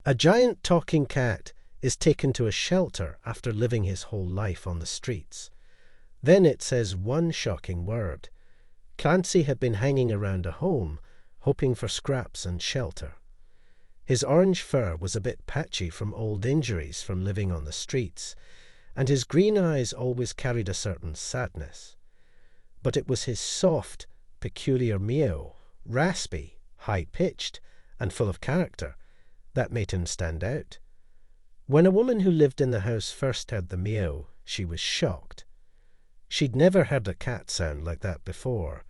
A giant talking cat is taken to a shelter after living his whole life on the streets. Then it says one shocking word. Clancy had been hanging around a home, hoping for scraps and shelter. His orange fur was a bit patchy from old injuries from living on the streets, and his green eyes always carried a certain sadness. But it was his soft, peculiar meow, raspy, high-pitched, and full of character, that made him stand out. When a woman who lived in the house first heard the meow, she was shocked. She'd never heard a cat sound like that before.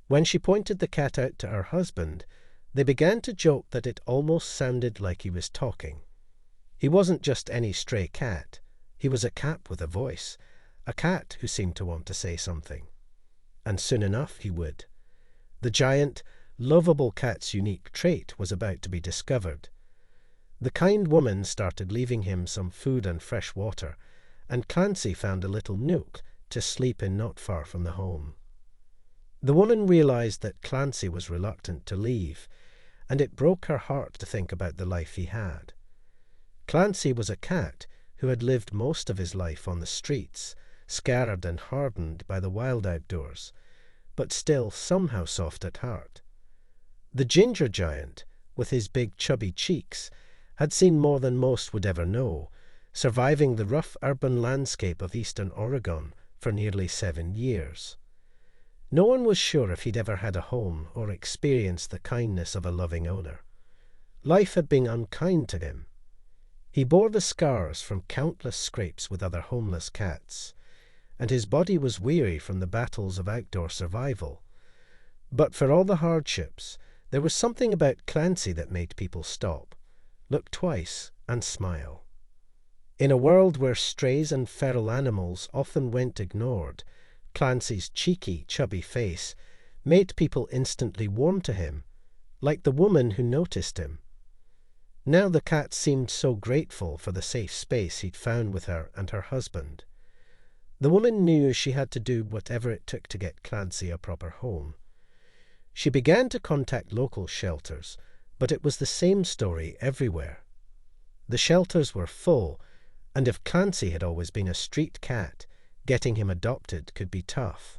When she pointed the cat out to her husband, they began to joke that it almost sounded like he was talking. He wasn't just any stray cat. He was a cat with a voice, a cat who seemed to want to say something. And soon enough he would. The giant, lovable cat's unique trait was about to be discovered. The kind woman started leaving him some food and fresh water, and Clancy found a little nook to sleep in not far from the home. The woman realized that Clancy was reluctant to leave, and it broke her heart to think about the life he had. Clancy was a cat who had lived most of his life on the streets, scarred and hardened by the wild outdoors, but still somehow soft at heart. The ginger giant, with his big chubby cheeks, had seen more than most would ever know, surviving the rough urban landscape of eastern Oregon for nearly 7 years. No one was sure if he'd ever had a home or experienced the kindness of a loving owner. Life had been unkind to him. He bore the scars from countless scrapes with other homeless cats, and his body was weary from the battles of outdoor survival. But for all the hardships, there was something about Clancy that made people stop, look twice, and smile. In a world where strays and feral animals often went ignored, Clancy's cheeky, chubby face made people instantly warm to him, like the woman who noticed him. Now the cat seemed so grateful for the safe space he'd found with her and her husband. The woman knew she had to do whatever it took to get Clancy a proper home. She began to contact local shelters, but it was the same story everywhere. The shelters were full, and if Clancy had always been a street cat, getting him adopted could be tough.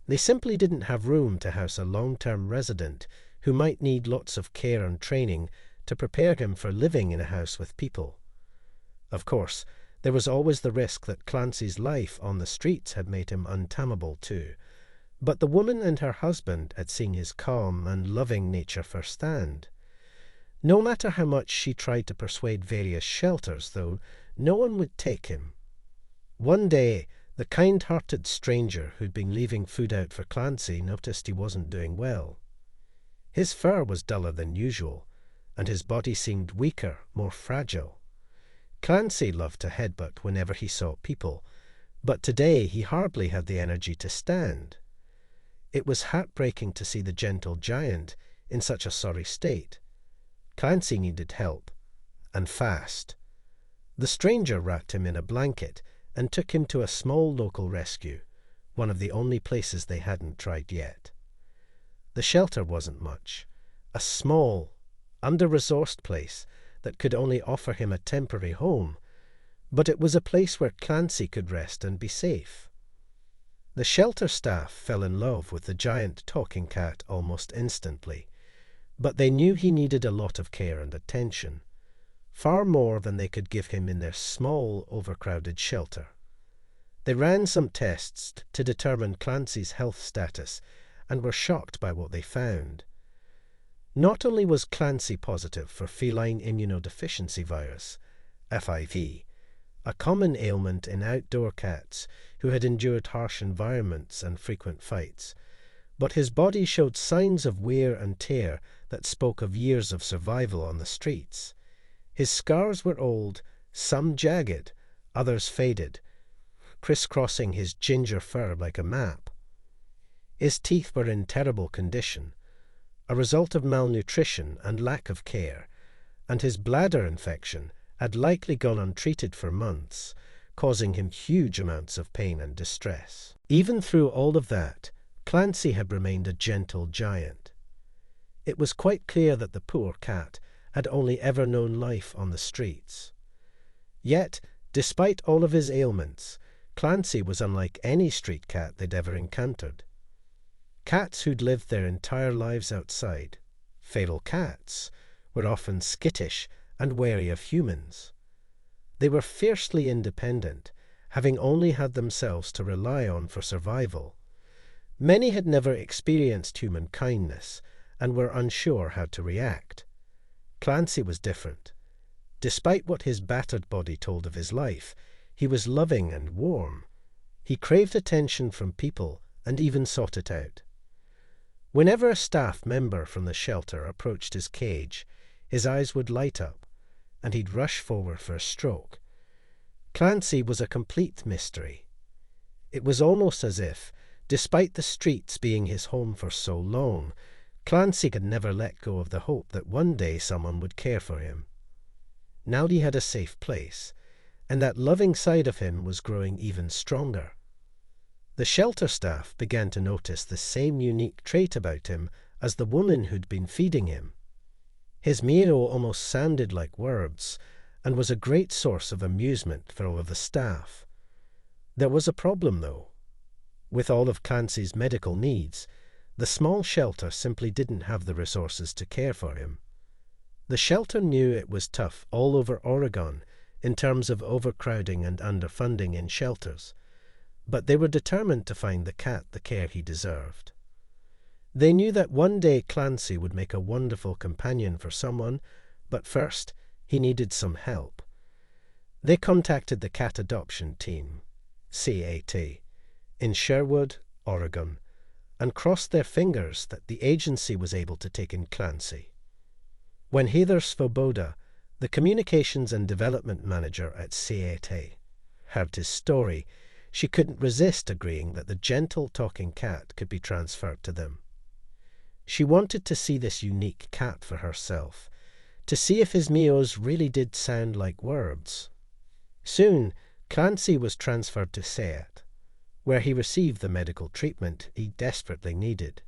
They simply didn't have room to house a long-term resident who might need lots of care and training to prepare him for living in a house with people. Of course, there was always the risk that Clancy's life on the streets had made him untamable too, but the woman and her husband had seen his calm and loving nature firsthand. No matter how much she tried to persuade various shelters, though, no one would take him. One day, the kind-hearted stranger who'd been leaving food out for Clancy noticed he wasn't doing well. His fur was duller than usual, and his body seemed weaker, more fragile. Clancy loved to headbutt whenever he saw people, but today he hardly had the energy to stand. It was heartbreaking to see the gentle giant in such a sorry state. Clancy needed help, and fast. The stranger wrapped him in a blanket and took him to a small local rescue, one of the only places they hadn't tried yet. The shelter wasn't much, a small, under-resourced place that could only offer him a temporary home, but it was a place where Clancy could rest and be safe. The shelter staff fell in love with the giant talking cat almost instantly, but they knew he needed a lot of care and attention, far more than they could give him in their small, overcrowded shelter. They ran some tests to determine Clancy's health status and were shocked by what they found. Not only was Clancy positive for feline immunodeficiency virus, FIV, a common ailment in outdoor cats who had endured harsh environments and frequent fights, but his body showed signs of wear and tear that spoke of years of survival on the streets. His scars were old, some jagged, others faded, crisscrossing his ginger fur like a map. His teeth were in terrible condition, a result of malnutrition and lack of care, and his bladder infection had likely gone untreated for months, causing him huge amounts of pain and distress. Even through all of that, Clancy had remained a gentle giant. It was quite clear that the poor cat, had only ever known life on the streets. Yet, despite all of his ailments, Clancy was unlike any street cat they'd ever encountered. Cats who'd lived their entire lives outside, feral cats, were often skittish and wary of humans. They were fiercely independent, having only had themselves to rely on for survival. Many had never experienced human kindness and were unsure how to react. Clancy was different. Despite what his battered body told of his life, he was loving and warm. He craved attention from people and even sought it out. Whenever a staff member from the shelter approached his cage, his eyes would light up, and he'd rush forward for a stroke. Clancy was a complete mystery. It was almost as if, despite the streets being his home for so long, Clancy could never let go of the hope that one day someone would care for him. Now he had a safe place, and that loving side of him was growing even stronger. The shelter staff began to notice the same unique trait about him as the woman who'd been feeding him. His meow almost sounded like words, and was a great source of amusement for all of the staff. There was a problem, though. With all of Clancy's medical needs, the small shelter simply didn't have the resources to care for him. The shelter knew it was tough all over Oregon in terms of overcrowding and underfunding in shelters, but they were determined to find the cat the care he deserved. They knew that one day Clancy would make a wonderful companion for someone, but first he needed some help. They contacted the cat adoption team, CAT, in Sherwood, Oregon, and crossed their fingers that the agency was able to take in Clancy. When Heather Svoboda, the communications and development manager at CAT, heard his story, she couldn't resist agreeing that the gentle talking cat could be transferred to them. She wanted to see this unique cat for herself, to see if his meows really did sound like words. Soon, Clancy was transferred to CAT, where he received the medical treatment he desperately needed.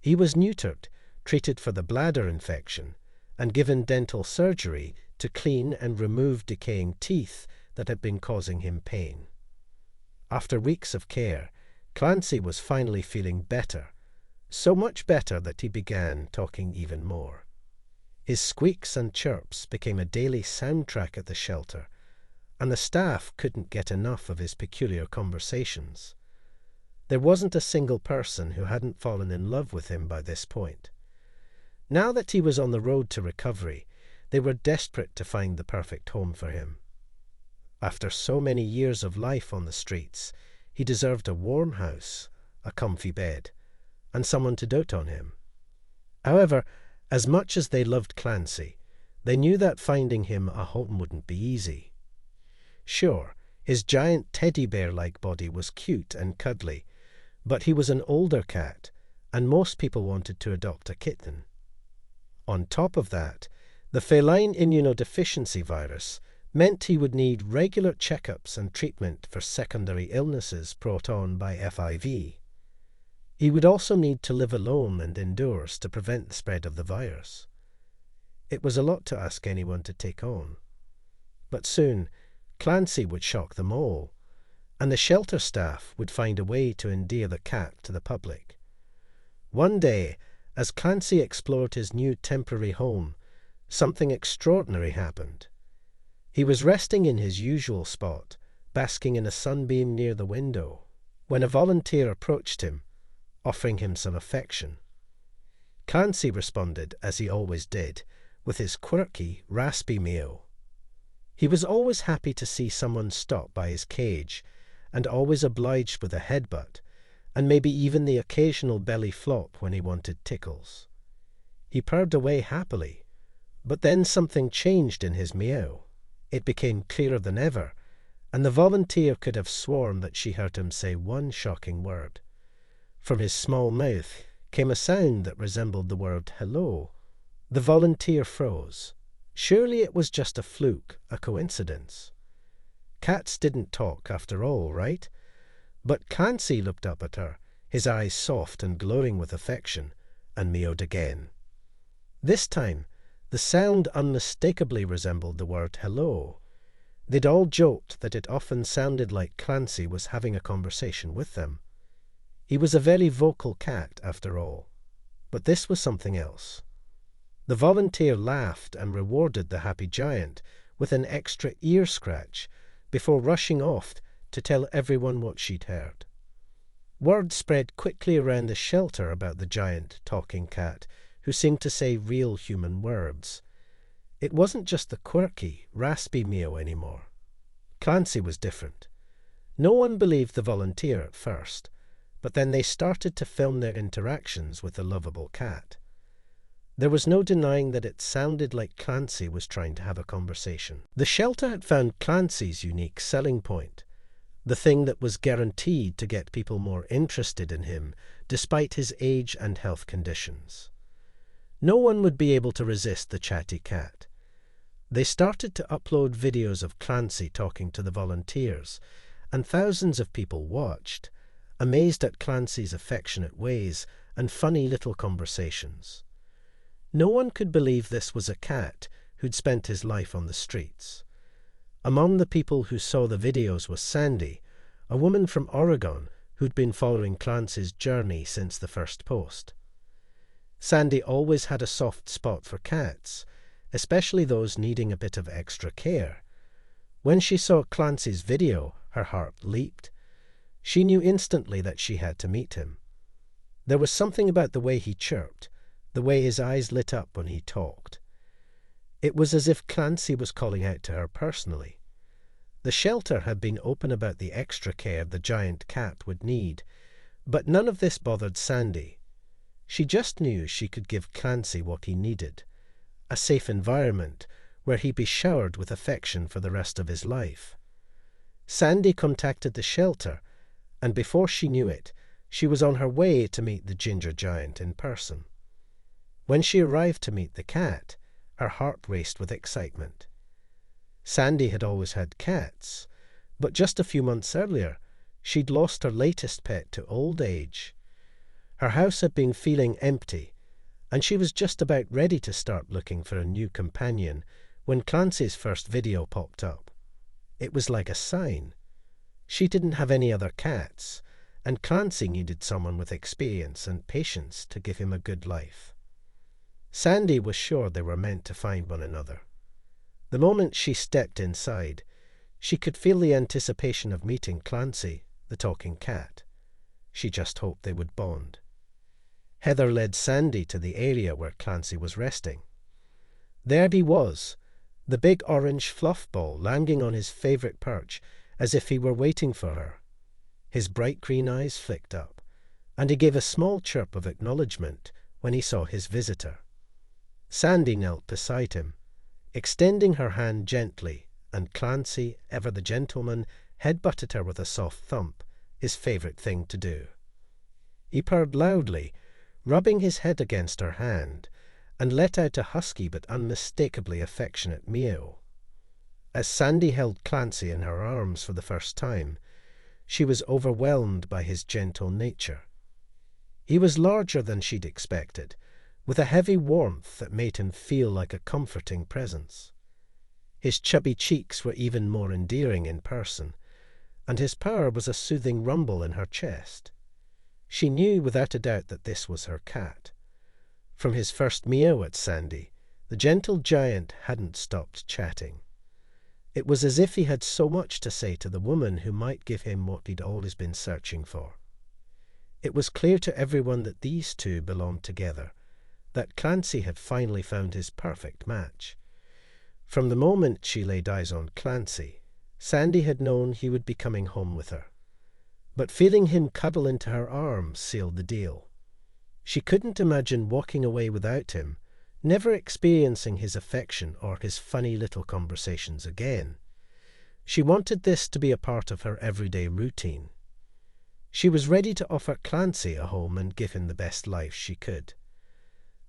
He was neutered, treated for the bladder infection, and given dental surgery to clean and remove decaying teeth that had been causing him pain. After weeks of care, Clancy was finally feeling better, so much better that he began talking even more. His squeaks and chirps became a daily soundtrack at the shelter, and the staff couldn't get enough of his peculiar conversations. There wasn't a single person who hadn't fallen in love with him by this point. Now that he was on the road to recovery, they were desperate to find the perfect home for him. After so many years of life on the streets, he deserved a warm house, a comfy bed, and someone to dote on him. However, as much as they loved Clancy, they knew that finding him a home wouldn't be easy. Sure, his giant teddy bear-like body was cute and cuddly, but he was an older cat, and most people wanted to adopt a kitten. On top of that, the feline immunodeficiency virus meant he would need regular checkups and treatment for secondary illnesses brought on by FIV. He would also need to live alone and indoors to prevent the spread of the virus. It was a lot to ask anyone to take on. But soon, Clancy would shock them all, and the shelter staff would find a way to endear the cat to the public. One day, as Clancy explored his new temporary home, something extraordinary happened. He was resting in his usual spot, basking in a sunbeam near the window, when a volunteer approached him, offering him some affection. Clancy responded, as he always did, with his quirky, raspy meow. He was always happy to see someone stop by his cage, and always obliged with a headbutt, and maybe even the occasional belly flop when he wanted tickles. He purred away happily, but then something changed in his meow. It became clearer than ever, and the volunteer could have sworn that she heard him say one shocking word. From his small mouth came a sound that resembled the word hello. The volunteer froze. Surely it was just a fluke, a coincidence. Cats didn't talk after all, right? But Clancy looked up at her, his eyes soft and glowing with affection, and meowed again. This time, The sound unmistakably resembled the word hello. They'd all joked that it often sounded like Clancy was having a conversation with them. He was a very vocal cat, after all. But this was something else. The volunteer laughed and rewarded the happy giant with an extra ear scratch before rushing off to tell everyone what she'd heard. Word spread quickly around the shelter about the giant talking cat, who seemed to say real human words. It wasn't just the quirky, raspy meow anymore. Clancy was different. No one believed the volunteer at first, but then they started to film their interactions with the lovable cat. There was no denying that it sounded like Clancy was trying to have a conversation. The shelter had found Clancy's unique selling point, the thing that was guaranteed to get people more interested in him despite his age and health conditions. No one would be able to resist the chatty cat. They started to upload videos of Clancy talking to the volunteers, and thousands of people watched, amazed at Clancy's affectionate ways and funny little conversations. No one could believe this was a cat who'd spent his life on the streets. Among the people who saw the videos was Sandy, a woman from Oregon who'd been following Clancy's journey since the first post. Sandy always had a soft spot for cats, especially those needing a bit of extra care. When she saw Clancy's video, her heart leaped. She knew instantly that she had to meet him. There was something about the way he chirped, the way his eyes lit up when he talked. It was as if Clancy was calling out to her personally. The shelter had been open about the extra care the giant cat would need, but none of this bothered Sandy. She just knew she could give Clancy what he needed, a safe environment where he'd be showered with affection for the rest of his life. Sandy contacted the shelter, and before she knew it, she was on her way to meet the ginger giant in person. When she arrived to meet the cat, her heart raced with excitement. Sandy had always had cats, but just a few months earlier, she'd lost her latest pet to old age. Her house had been feeling empty, and she was just about ready to start looking for a new companion when Clancy's first video popped up. It was like a sign. She didn't have any other cats, and Clancy needed someone with experience and patience to give him a good life. Sandy was sure they were meant to find one another. The moment she stepped inside, she could feel the anticipation of meeting Clancy, the talking cat. She just hoped they would bond. Heather led Sandy to the area where Clancy was resting. There he was, the big orange fluff ball landing on his favourite perch as if he were waiting for her. His bright green eyes flicked up, and he gave a small chirp of acknowledgement when he saw his visitor. Sandy knelt beside him, extending her hand gently, and Clancy, ever the gentleman, head-butted her with a soft thump, his favourite thing to do. He purred loudly, rubbing his head against her hand, and let out a husky but unmistakably affectionate meow. As Sandy held Clancy in her arms for the first time, she was overwhelmed by his gentle nature. He was larger than she'd expected, with a heavy warmth that made him feel like a comforting presence. His chubby cheeks were even more endearing in person, and his purr was a soothing rumble in her chest. She knew without a doubt that this was her cat. From his first meow at Sandy, the gentle giant hadn't stopped chatting. It was as if he had so much to say to the woman who might give him what he'd always been searching for. It was clear to everyone that these two belonged together, that Clancy had finally found his perfect match. From the moment she laid eyes on Clancy, Sandy had known he would be coming home with her. But feeling him cuddle into her arms sealed the deal. She couldn't imagine walking away without him, never experiencing his affection or his funny little conversations again. She wanted this to be a part of her everyday routine. She was ready to offer Clancy a home and give him the best life she could.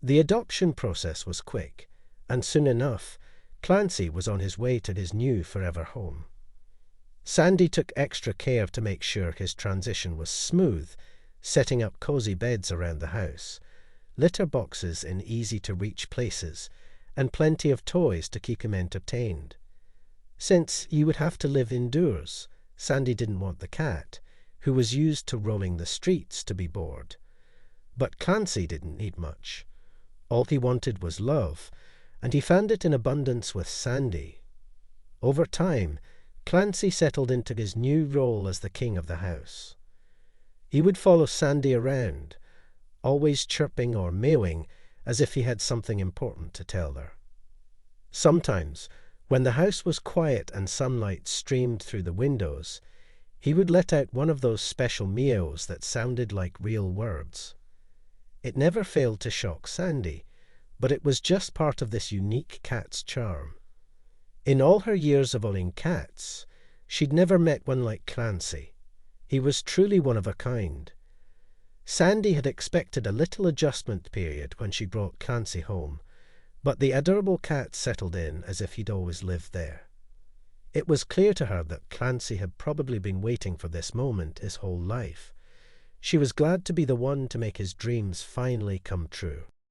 The adoption process was quick, and soon enough, Clancy was on his way to his new forever home. Sandy took extra care to make sure his transition was smooth, setting up cozy beds around the house, litter boxes in easy-to-reach places, and plenty of toys to keep him entertained. Since he would have to live indoors, Sandy didn't want the cat, who was used to roaming the streets, to be bored. But Clancy didn't need much. All he wanted was love, and he found it in abundance with Sandy. Over time, Clancy settled into his new role as the king of the house. He would follow Sandy around, always chirping or meowing as if he had something important to tell her. Sometimes, when the house was quiet and sunlight streamed through the windows, he would let out one of those special meows that sounded like real words. It never failed to shock Sandy, but it was just part of this unique cat's charm. In all her years of owning cats, she'd never met one like Clancy. He was truly one of a kind. Sandy had expected a little adjustment period when she brought Clancy home, but the adorable cat settled in as if he'd always lived there. It was clear to her that Clancy had probably been waiting for this moment his whole life. She was glad to be the one to make his dreams finally come true.